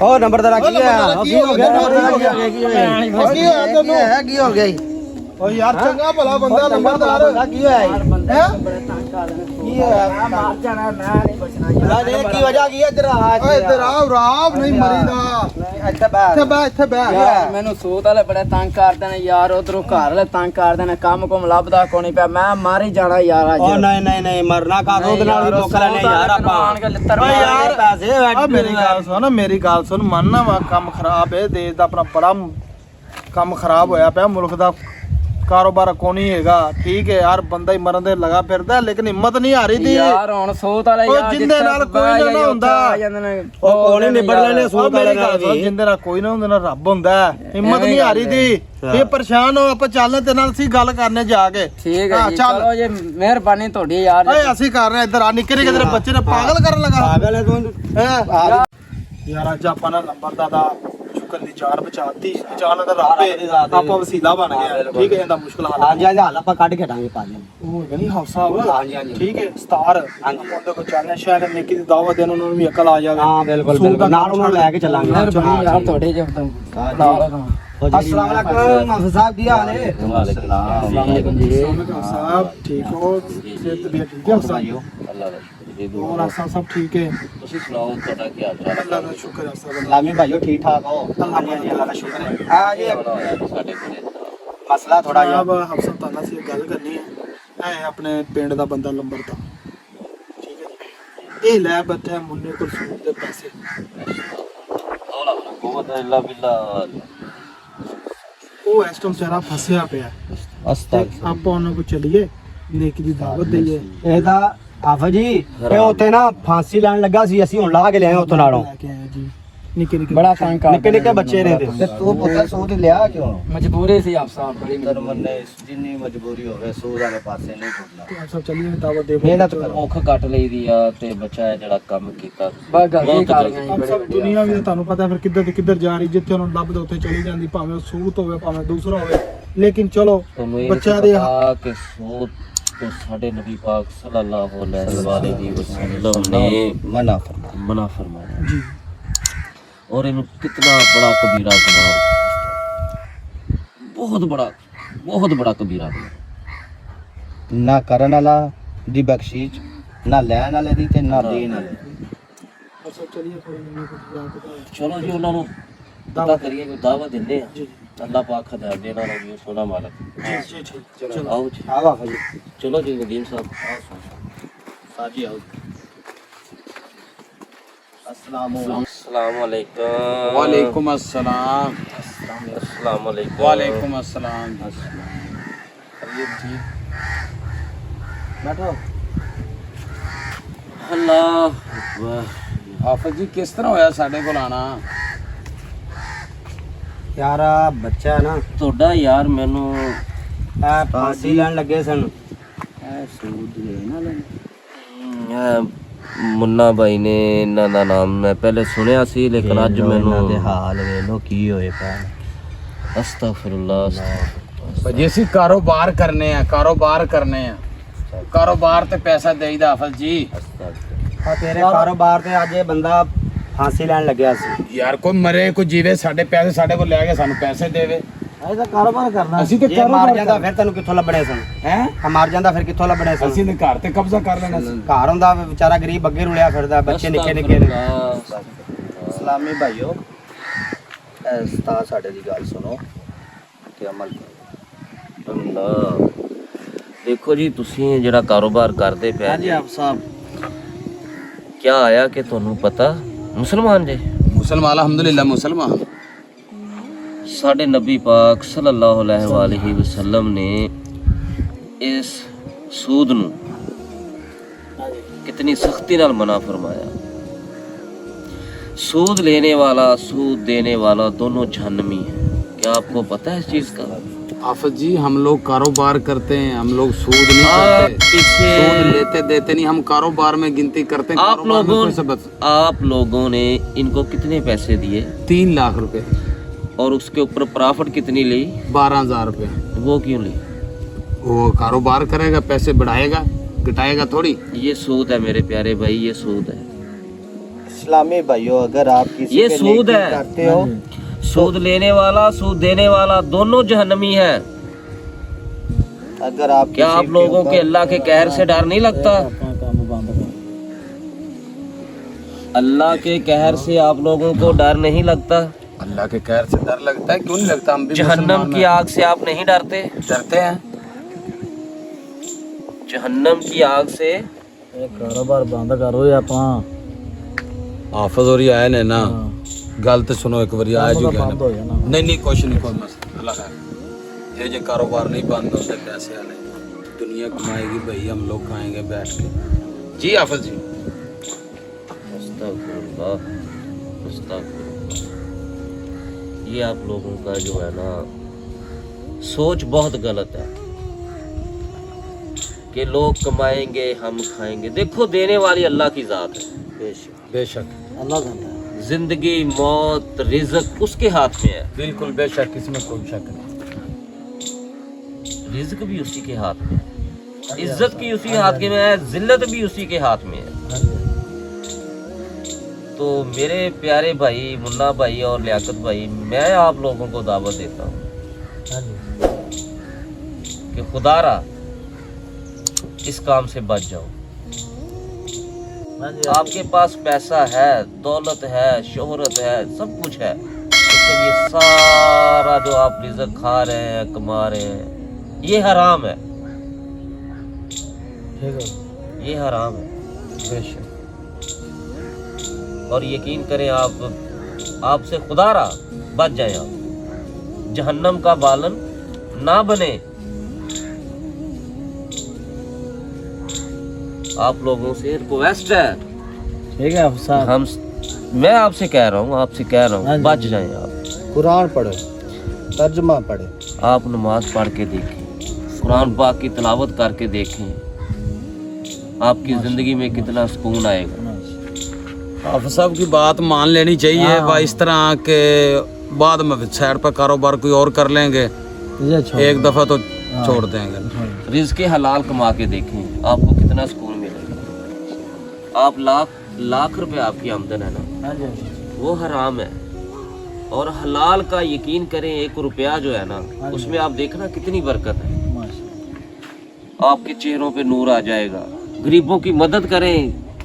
ਉਹ ਨੰਬਰਦਾਰ ਕੀ ਹੋਇਆ? ਕੀ ਹੋ ਗਿਆ? ਕੀ ਹੋ ਗਿਆ? ਓ ਯਾਰ ਚੰਗਾ ਭਲਾ ਬੰਦਾ ਨੰਬਰਦਾਰ ਕੀ ਹੋਇਆ? ਹੈ ਕੀ ਹੋਇਆ? ਮਾਰ ਜਾਣਾ ਮੈਂ ਨਹੀਂ ਬਚਣਾ ਯਾਰ। ਕੀ ਵਜ੍ਹਾ ਕੀ ਇੱਧਰ ਆ? ਓਏ ਇੱਧਰ ਆ ਰਾਮ ਨਹੀਂ ਮਰੀਦਾ। ਇੱਥੇ ਬੈ ਯਾਰ ਮੈਨੂੰ ਸੂਤ ਵਾਲੇ ਬੜੇ ਤੰਗ ਕਰਦੇ ਨੇ ਯਾਰ, ਉਧਰੋਂ ਘਰ ਵਾਲੇ ਤੰਗ ਕਰਦੇ ਨੇ, ਕੰਮ ਕੁਮ ਲੱਭਦਾ ਕੋਈ ਨਹੀਂ ਪਿਆ, ਮੈਂ ਮਾਰ ਹੀ ਜਾਣਾ ਯਾਰ ਅੱਜ। ਉਹ ਨਹੀਂ ਮਰਨਾ ਕਾ ਉਹਦੇ ਨਾਲ ਵੀ ਦੁੱਖ ਲੈਣੇ ਯਾਰ ਆਪਾਂ। ਓਏ ਯਾਰ ਪੈਸੇ ਮੇਰੀ ਗੱਲ ਸੁਣ ਮੰਨਣਾ ਵਾ ਕੰਮ ਖਰਾਬ ਹੈ, ਦੇਸ਼ ਦਾ ਆਪਣਾ ਬੜਾ ਕੰਮ ਖਰਾਬ ਹੋਇਆ ਪਿਆ, ਮੁਲਕ ਦਾ ਕਾਰੋਬਾਰ ਕੋਣੀ ਹੈਗਾ। ਠੀਕ ਹੈ ਯਾਰ ਬੰਦਾ ਹੀ ਮਰਨ ਦੇ ਲਗਾ ਫਿਰਦਾ, ਲੇਕਿਨ ਹਿੰਮਤ ਨਹੀਂ ਹਾਰੀ ਦੀ ਯਾਰ ਹੁਣ ਸੂਤ ਵਾਲੇ ਉਹ ਯਾਰ ਜਿੰਦੇ ਨਾਲ ਕੋਈ ਨਾ ਹੁੰਦਾ। ਉਹ ਕੋਣੀ ਨਿਬੜ ਲੈਣੇ ਸੂਤ ਵਾਲੇ ਨਾਲ ਵੀ। ਜਿੰਦੇ ਨਾਲ ਕੋਈ ਨਾ ਹੁੰਦਾ ਨਾ ਰੱਬ ਹੁੰਦਾ। ਹਿੰਮਤ ਨਹੀਂ ਹਾਰੀ ਦੀ। ਇਹ ਪਰੇਸ਼ਾਨ ਹੋ, ਆਪਾਂ ਚੱਲਨੇ ਤੇ ਨਾਲ ਅਸੀਂ ਗੱਲ ਕਰਨੇ ਜਾ ਕੇ। ਠੀਕ ਹੈ ਜੀ, ਚਲੋ ਜੀ ਮਿਹਰਬਾਨੀ ਤੁਹਾਡੀ ਯਾਰ। ਓਏ ਅਸੀਂ ਕਰ ਰਹੇ ਇੱਧਰ ਆ, ਨਿੱਕੇ ਨਿੱਕੇ ਤੇਰੇ ਬੱਚੇ ਨੇ ਪਾਗਲ ਕਰਨ ਲਗਾ। ਪਾਗਲ ਹੈ ਤੂੰ। ਯਾਰ ਅੱਜ ਆਪਾਂ ਨਾਲ ਨੰਬਰ ਦਾ ਸ਼ੁਕਰ ਦੀ ਜਾਨ ਬਚਾਤੀ। ਅਚਾਨਕ ਦਾ ਰੱਬ ਆਪਾਂ ਵਸੀਲਾ ਬਣ ਗਿਆ। ਠੀਕ ਹੈ ਇਹਦਾ ਮੁਸ਼ਕਲ ਹੱਲ। ਹਾਂਜੀ ਹਾਂਜੀ ਹਾਲ ਆਪਾਂ ਕੱਢ ਕੇ ਹਟਾਂਗੇ ਭਾਜੀ। ਉਹ ਹੈਗਾ ਨਹੀਂ ਹੌਸਾ ਵਾ। ਹਾਂਜੀ। ਠੀਕ ਹੈ ਸਤਾਰ ਉਹਦੇ ਕੋਲ ਚੱਲਨੇ ਸ਼ਾਇਦ ਨਿੱਕੀ ਦੀ ਦਾਵਤ ਦੇਣ ਉਹਨਾਂ ਨੂੰ ਵੀ ਅਕਲ ਆ ਜਾਵੇ। ਹਾਂ ਬਿਲਕੁਲ ਨਾਲ ਉਹਨਾਂ ਨੂੰ ਲੈ ਕੇ ਚੱਲਾਂਗੇ। ਮਿਹਰਬਾਨੀ ਯਾਰ ਤੁਹਾਡੇ ਜਬ ਤੋਂ। अस्सलाम वालेकुम हाफिज साहब की हाल है? वालेकुम जी। साहब ठीक हो? सेहत भी ठीक है साहब? और आसा सब ठीक है? अल्लाह का शुक्र है साहब। लामी भाइयों ठीक ठाक हो? हाँ जी अल्लाह का शुक्र है। हाँ जी मसला थोड़ा जिहा साहब हफसा ताना से गल करनी है अपने पिंड दा बंदा लंबर दा। ठीक है जी, ये लै बैठा मुन्ने को सूद दे पैसे। ਉਹ ਇਸ ਟਾਈਮ ਸਾਰਾ ਫਸਿਆ ਪਿਆ। ਆਪਾਂ ਉਹਨਾਂ ਕੋ ਚਲੀਏ ਨੇਕੀ ਦੀ ਦਾਵਤ ਦਈਏ। ਇਹਦਾ ਆਫਾ ਜੀ ਇਹ ਉੱਥੇ ਨਾ ਫਾਂਸੀ ਲੈਣ ਲੱਗਾ ਸੀ, ਅਸੀਂ ਹੁਣ ਲਾ ਕੇ ਲਿਆਏ ਉੱਥੋਂ ਨਾਲੋਂ। ਲੈ ਕੇ ਆਏ ਜੀ ਨਿੱਕੇ ਨਿੱਕੇ ਬੜਾ ਤੰਗ ਕਰ ਨਿੱਕੇ ਨਿੱਕੇ ਬੱਚੇ ਨੇ ਤੇ ਤੂੰ ਪੁੱਤਰ ਸੂਦ ਲਿਆ ਕਿਉਂ? ਮਜਬੂਰੀ ਸੀ ਆਪ ਸਾਹਿਬ ਬੜੀ ਮੰਨੇ ਜਿੰਨੀ ਮਜਬੂਰੀ ਹੋਵੇ ਸੂਦ ਵਾਲੇ ਪਾਸੇ ਨਹੀਂ ਟੁੱਟਣਾ। ਸਭ ਚਲੀਏ ਦਾਵਤ ਦੇ। ਮਿਹਨਤ ਕਰੋ। ਔਖ ਕੱਟ ਲਈ ਦੀ ਆ ਤੇ ਬੱਚਾ ਹੈ ਜਿਹੜਾ ਕੰਮ ਕੀਤਾ ਬਸ ਗਲਤੀ ਕਰ ਗਏ ਆਪ ਸਭ ਦੁਨੀਆ ਵੀ ਤੁਹਾਨੂੰ ਪਤਾ ਫਿਰ ਕਿੱਧਰ ਤੇ ਕਿੱਧਰ ਜਾ ਰਹੀ। ਜਿੱਥੇ ਉਹਨੂੰ ਲੱਭਦਾ ਉੱਥੇ ਚਲੀ ਜਾਂਦੀ, ਭਾਵੇਂ ਉਹ ਸੂਤ ਹੋਵੇ ਭਾਵੇਂ ਦੂਸਰਾ ਹੋਵੇ। ਲੇਕਿਨ ਚਲੋ ਤੁਹਾਨੂੰ ਇਹ ਬੱਚਿਆਂ ਦੇ ਪਤਾ ਕਿ ਸੂਤ ਤੋਂ ਸਾਡੇ ਨਬੀ ਪਾਕ ਸੱਲੱਲਾਹੁ ਅਲੈਹਿ ਵਸੱਲਮ ਨੇ ਮਨਾ ਫਰਮਾਇਆ ਜੀ। और इन्हें कितना बड़ा कबीरा गुनाह, बहुत बड़ा कबीरा गुनाह। ਨਾ ਕਰਨ ਵਾਲਾ ਦੀ ਬਖਸ਼ੀਸ਼, ਨਾ ਲੈਣ ਵਾਲੇ ਦੀ ਤੇ ਨਾ ਦੇਣ ਵਾਲੇ। ਸਭ ਚਲੀਏ ਕੋਈ चलो जी उन्होंने पता करिए कोई दावत दिंदे आ अल्लाह पाक खदा देना रही सोना मालक। ਜੀ ठीक चलो आओ जी, ਆਹ ਆਫਾ ਜੀ चलो जी नदीम साहब ਸਾਜੀ ਆਓ। अस्सलाम वालेकुम। वालेकुम अस्सलाम। अस्सलाम वालेकुम। वालेकुम अस्सलाम। बैठो। अल्लाह ਆਫਤ ਜੀ ਕਿਸ ਤਰ੍ਹਾਂ ਹੋਇਆ ਸਾਡੇ ਕੋਲ ਆਣਾ? ਯਾਰ ਆਹ ਬੱਚਾ ਨਾ ਤੁਹਾਡਾ ਯਾਰ ਮੈਨੂੰ ਇਹ ਫਾਂਸੀ ਲੈਣ ਲੱਗੇ ਸਨ। ਮੁੰਨਾ ਭਾਈ ਨੇ ਇਹਨਾਂ ਦਾ ਨਾਮ ਮੈਂ ਪਹਿਲੇ ਸੁਣਿਆ ਸੀ, ਲੇਕਿਨ ਅੱਜ ਮੈਨੂੰ ਦੇ ਹਾਲ ਵੇਖ ਲੋ ਕੀ ਹੋਏ ਪਾ। ਅਸਤਗਫਿਰullah। ਭਾਜੀ ਅਸੀਂ ਕਾਰੋਬਾਰ ਕਰਨੇ ਆ, ਕਾਰੋਬਾਰ ਤੇ ਪੈਸਾ ਦੇਈਦਾ ਆਫਤ ਜੀ। ਆ ਤੇਰੇ ਕਾਰੋਬਾਰ ਤੇ ਅੱਜ ਇਹ ਬੰਦਾ ਫਾਂਸੀ ਲੈਣ ਲੱਗਿਆ ਸੀ। ਯਾਰ ਕੋਈ ਮਰੇ ਕੋਈ ਜੀਵੇ, ਸਾਡੇ ਪੈਸੇ ਸਾਡੇ ਕੋਲ ਲੈ ਕੇ ਸਾਨੂੰ ਪੈਸੇ ਦੇਵੇ। ਇਹ ਤਾਂ ਕਾਰੋਬਾਰ ਕਰਨਾ। ਅਸੀਂ ਤੇ ਜੇ ਮਾਰ ਜਾਂਦਾ ਫਿਰ ਤੈਨੂੰ ਕਿੱਥੋਂ ਲੱਭਣੇ ਸਨ? ਹੈ ਮਾਰ ਜਾਂਦਾ ਫਿਰ ਕਿੱਥੋਂ ਲੱਭਣੇ ਸਨ? ਅਸੀਂ ਨੇ ਘਰ ਤੇ ਕਬਜ਼ਾ ਕਰ ਲੈਣਾ ਸੀ। ਘਰ ਹੁੰਦਾ ਵਿਚਾਰਾ ਗਰੀਬ ਅੱਗੇ ਰੁਲਿਆ ਫਿਰਦਾ, ਬੱਚੇ ਨਿੱਕੇ ਨਿੱਕੇ ਨੇ। ਇਸਲਾਮੀ ਭਾਈਓ ਉਸਤਾਦ ਸਾਡੇ ਦੀ ਗੱਲ ਸੁਣੋ ਤੇ ਅਮਲ ਕਰੋ। ਅੱਲਾਹ ਦੇਖੋ ਜੀ, ਤੁਸੀਂ ਜਿਹੜਾ ਕਾਰੋਬਾਰ ਕਰਦੇ ਪਏ ਹਾਂਜੀ ਆਪ ਸਾਹਿਬ ਕਿਆ ਆਇਆ ਕਿ ਤੁਹਾਨੂੰ ਪਤਾ ਮੁਸਲਮਾਨ ਜੇ? ਮੁਸਲਮਾਨ ਅਲਹਮਦੁਲਿल्लाह ਮੁਸਲਮਾਨ। ਸਾਡੇ ਨਬੀ ਪਾਕ ਸੱਲੱਲਾਹੁ ਅਲੈਹਿ ਵਸੱਲਮ ਨੇ ਇਸ ਸੂਦ ਨੂੰ कितनी सख्ती नाल मना फरमाया। सूद लेने वाला सूद देने वाला दोनों जहन्नमी है। क्या आपको पता है इस चीज का? आफत जी हम लोग कारोबार करते हैं, हम लोग सूद नहीं करते, सूद लेते देते नहीं, हम कारोबार में गिनती करते हैं। आप लोगों ने इनको कितने पैसे दिए? 3 लाख रुपए। और उसके ऊपर प्रॉफिट कितनी ली? 12,000 रुपए। वो क्यों ली? वो कारोबार करेगा, पैसे बढ़ाएगा, घटाएगा थोड़ी। ये सूद है मेरे प्यारे भाई, ये सूद है। इस्लामी भाइयों, अगर आप किसी ये पे सूद नेकी है। करते हो, सूद लेने वाला सूद देने वाला दोनों जहन्नमी है। अगर आप क्या किसी आप लोगों के अल्लाह के कहर से डर नहीं लगता? अल्लाह के कहर से आप लोगों को डर नहीं लगता? अल्लाह के कहर से डर लगता है, क्यों नहीं लगता? हम भी जहन्नम मुसलमान की हैं। आग से आप नहीं डरते? डरते हैं। जहन्नम की आग से ਕਾਰੋਬਾਰ ਬੰਦ ਕਰੋ ਇਹ ਆਪਾਂ हाफिज और आए ने ना, गल तो सुनो एक बार आए जो गया ਬੰਦ ਹੋ ਜਾਣਾ नहीं नहीं कुछ नहीं, कोई मसला अल्लाह खैर। ये जो कारोबार नहीं बंद होते पैसे वाले, दुनिया कमाएगी भाई, हम लोग खाएंगे बैठ के। जी हाफिज जी। अस्तगफिरुल्लाह, अस्तगफिरुल्लाह। ये आप लोगों का जो है ना सोच बहुत गलत है कि लोग कमाएंगे हम खाएंगे। देखो देने वाली अल्लाह की जात है। बेशक ਅੱਲਾ ਜਾਂਦਾ जिंदगी मौत रिज्क उसके हाथ में है। बिल्कुल बेशक, इसमें कोई शक नहीं। रिज्क भी उसी के हाथ में है, इज्जत की उसी हाथ के में है, जिल्लत भी उसी के हाथ में है। तो मेरे प्यारे भाई मुन्ना भाई और लियाकत भाई, मैं आप लोगों को दावत देता हूँ कि खुदारा इस काम से बच जाओ। आपके पास पैसा है, दौलत है, शोहरत है, सब कुछ है, लेकिन ये सारा जो आप रिज़्क़ खा रहे हैं, कमा रहे हैं, ये हराम है, ये हराम है। बेशक और यकीन करें आप आपसे खुदारा बच जाए, आप जहन्नम का बालन ना बने। आप लोगों से रिक्वेस्ट है, ਠੀਕ ਹੈ ਅਫਸਰ हम मैं आपसे कह रहा हूँ, आपसे कह रहा हूँ, बच जाएं आप। कुरान पढ़ो, तर्जुमा पढ़े, आप नमाज पढ़ के देखें, कुरान पाक की तिलावत करके देखें, आपकी ज़िंदगी में कितना सुकून आएगा। हाफिज साहब की बात मान लेनी चाहिए भाई, इस तरह के बाद में साइड पर कारोबार कोई और कर लेंगे, एक दफ़ा तो छोड़ देंगे। रिज़्क़ के हलाल कमा के देखें, आपको कितना सुकून मिलेगा। आप लाख रुपए आपकी आमदन है ना, वो हराम है। और हलाल का यकीन करें, 1 रुपया जो है ना, उसमें आप देखना कितनी बरकत है, आपके चेहरों पे नूर आ जाएगा। गरीबों की मदद करें,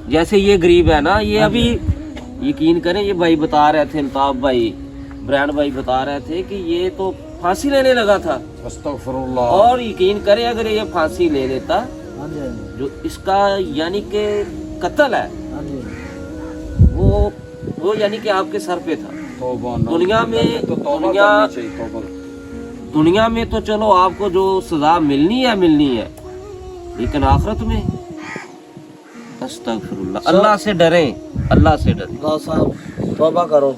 जैसे ये गरीब है ना, ये अभी यकीन करें, ये भाई बता रहे थे, अल्ताफ भाई, ब्रांड भाई बता रहे थे कि ये तो फांसी लेने लगा था। अस्तगफिरुल्लाह। और यकीन करें अगर ये फांसी ले लेता, जो इसका यानी कि कत्ल है, वो यानी कि आपके सर पे था। दुनिया में दुनिया में तो चलो आपको जो सजा मिलनी है, लेकिन आखिरत में अस्तगफिरुल्लाह। अल्लाह से डरें, अल्लाह से डरें। साहब तौबा करो,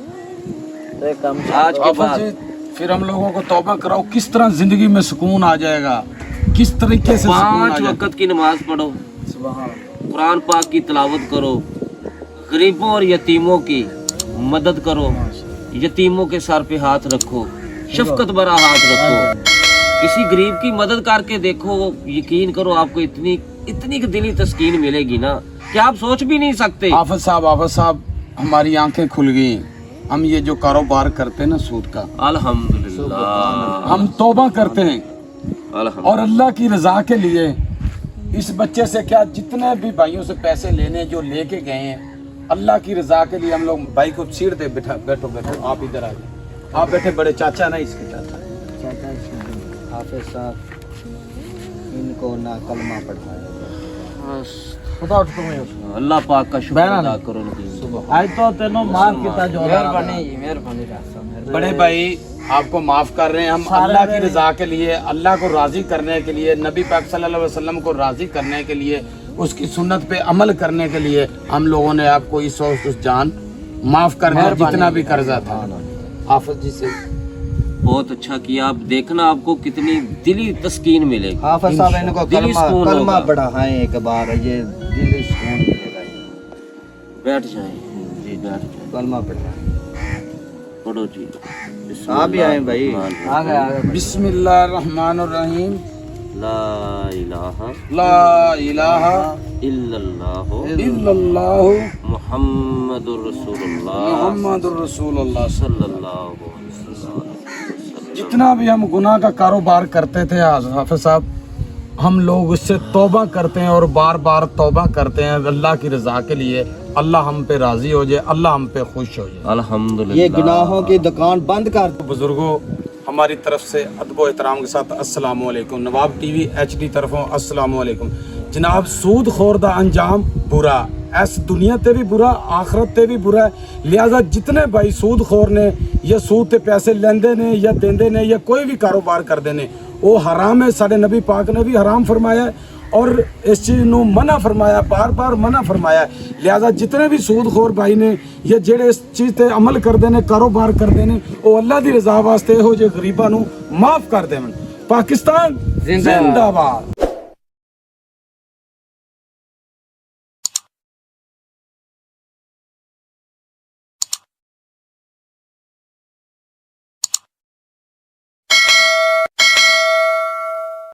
एक काम आज के हाफिज बाद जी, फिर हम लोगों को तौबा कराओ, किस तरह जिंदगी में सुकून आ जाएगा, किस तरीके से सुकून आ 5 जाएगा। वक्त की नमाज पढ़ो, कुरान पाक की तिलावत करो, गरीबों और यतीमों की मदद करो, यतीमों के सर पे हाथ रखो, शफकत भरा हाथ रखो, किसी गरीब की मदद करके देखो। यकीन करो आपको इतनी दिली तस्कीन मिलेगी ना कि आप सोच भी नहीं सकते। हाफिज साहब हमारी आंखें खुल गई। हम ये जो कारोबार करते हैं ना सूद का, अल्हम्दुलिल्लाह, हम तौबा करते हैं अल्हम्दुलिल्लाह। और अल्लाह की रजा के लिए इस बच्चे से क्या, जितने भी भाइयों से पैसे लेने जो लेके गए हैं, अल्लाह की रजा के लिए हम लोग भाई को सीट दे, बैठो आप इधर आ जाओ, आप बैठे, बड़े चाचा ना इसके चाचा। हाफिज साहब इनको ना कलमा पढ़ाया। अल्लाह पाक का शुक्र अदा करो। आज तो तेनों माफ किया जो मेहरबानी। बड़े भाई आपको माफ कर रहे हैं हम, अल्लाह की रजा के लिए, अल्लाह को राजी करने के लिए, नबी पाक सल्लल्लाहु अलैहि वसल्लम को राजी करने के लिए, उसकी सुन्नत पे अमल करने के लिए हम लोगों ने आपको इस जान माफ कर दिया, जितना भी कर्जा था। हाफिज जी से बहुत अच्छा किया। आप देखना आपको कितनी दिली तस्कीन मिलेगी। हाफिज साहब इनको दिली सुकून कलमा होगा। पढ़ाएं एक बार, ये दिली सुकून मिलेगा। बैठ जाए जी, बैठ जाए, कलमा पढ़ाएं। पढ़ो जी। आप भी आए भाई। आ गए बिस्मिल्लाहिर्रहमानिर्रहीम। ला इलाहा ला इलाहा इल्लल्लाहु मुहम्मदुर रसूलुल्लाह सल्लल्लाहु अलैहि वसल्लम। जितना भी हम गुनाह का कारोबार करते थे हाफिज साहब, हम लोग उससे तौबा करते हैं और बार बार तौबा करते हैं अल्लाह की रज़ा के लिए। अल्लाह हम पे राज़ी हो जाए, अल्लाह हम पे खुश हो जाए। अल्हम्दुलिल्लाह। ये गुनाहों की दुकान बंद कर दो। बुजुर्गों, हमारी तरफ से अदब एहतराम के साथ अस्सलाम वालेकुम। नवाब टीवी HD तरफों अस्सलाम वालेकुम। जनाब, सूद खोर दा अंजाम बुरा, इस दुनिया ते भी बुरा, आखरत ते भी बुरा है। लिहाजा जितने भाई सूद खोर ने या सूद ते पैसे लेंदे ने या देंदे ने या कोई भी कारोबार करते ने, वो हराम है। साडे नबी पाक ने भी हराम फरमाया है और इस चीज़ नू मना फरमाया, बार बार मना फरमाया। लिहाजा जितने भी सूदखोर भाई ने या जेड़े इस चीज़ ते अमल करते ने, कारोबार करते ने, वो अल्लाह दी रज़ा वास्ते हो जे गरीबां नू माफ़ कर देवन। पाकिस्तान जिंदाबाद।